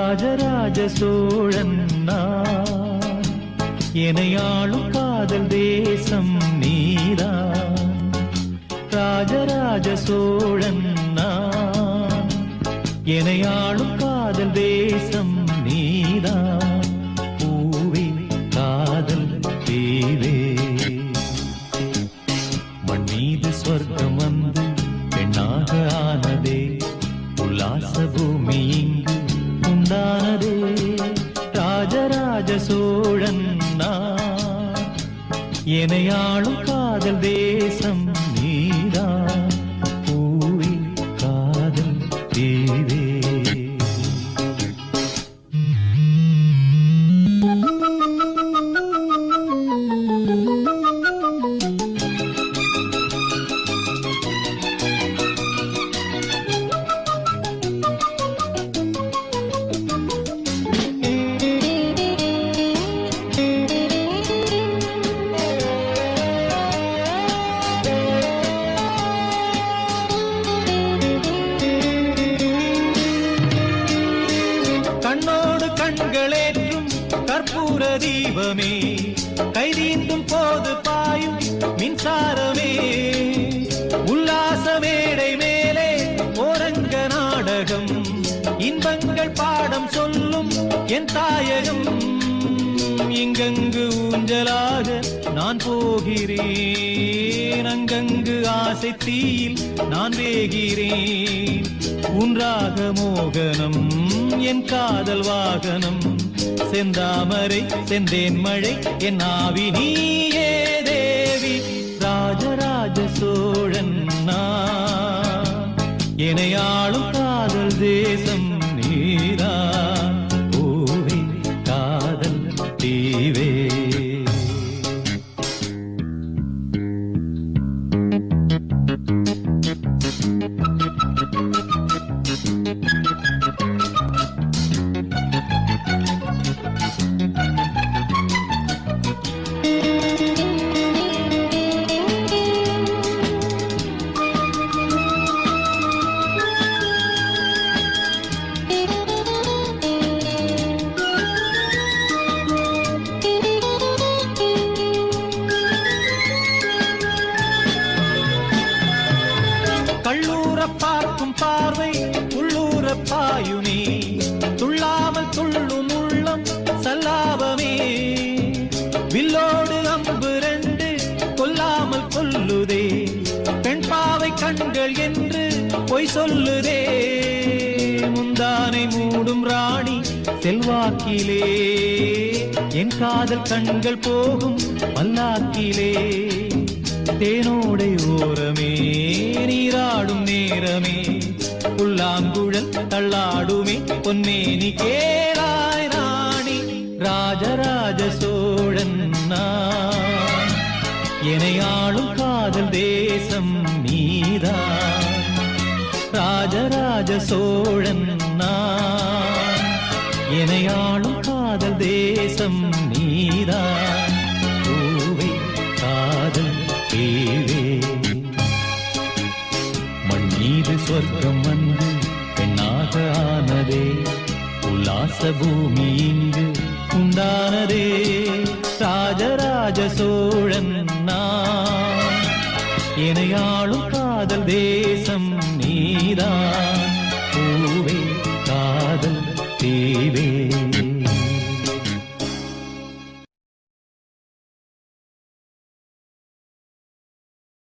ராஜராஜ சோழன் நான், எனையாளும் காதல் தேசம் நீதான். ராஜராஜ சோழன் நான், எனையாளும் காதல் தேசம் நீதான். பூவே காதல் தேவே, மண் மீது சொர்க்கம் வந்து பெண்ணாக ஆனதே, உல்லாச பூமி இங்கு உண்டானதே. ராஜராஜ சோழன் நான், எனையாளும் காதல் தேசம் நீதான். பூவே காதல் தேவே. கண்ணோடு கண்களேற்றும் கற்பூர தீபமே, கைதீந்தும் போது பாயும் மின்சாரமே, உல்லாச மேடை மேலே ஓரங்க நாடகம், இன்பங்கள் பாடம் சொல்லும் என் தாயகம். இங்கங்கு ஊஞ்சலாக நான் போகிறேன், அங்கங்கு ஆசை தீயில் நான் வேகிறேன். உன்றாக மோகனம் என் காதல் வாகனம், செந்தாமரை செந்தேன் மழை என் ஆவி நீயே தேவி. ராஜராஜ சோழன் நான், எனையாளும் காதல் தேசம் நீதான். பூவே காதல் தீவே. கள்ளூர பார்க்கும் பார்வை உள்ளூர பாயுமே, துள்ளாமல் துள்ளும் உள்ளம் சல்லாபமே. வில்லோடு அம்பு ரெண்டு கொல்லாமல் கொல்லுதே, பெண் பாவை கண்கள் என்று பொய் சொல்லுதே. முந்தானை மூடும் ராணி செல்வாக்கிலே, என் காதல் கண்கள் போகும் பல்லாக்கிலே. தேனோடை ஓரமே நீராடும் நேரமே, புல்லாங்குழல் தள்ளாடுமே பொன்மேனி கேளாய் ராணி. ராஜராஜ சோழன் நான், எனையாளும் காதல் தேசம் நீதான். ராஜராஜ சோழன் நான், எனையாளும் காதல் தேசம் நீதான். பூவே காதல் தேவே, மண் மீது சொர்க்கம் வந்து பெண்ணாக ஆனதே, உல்லாச பூமி இங்கு உண்டானதே. ராஜராஜ சோழன் நான், எனையாளும் காதல் தேசம் நீதான். பூவே காதல் தேவே.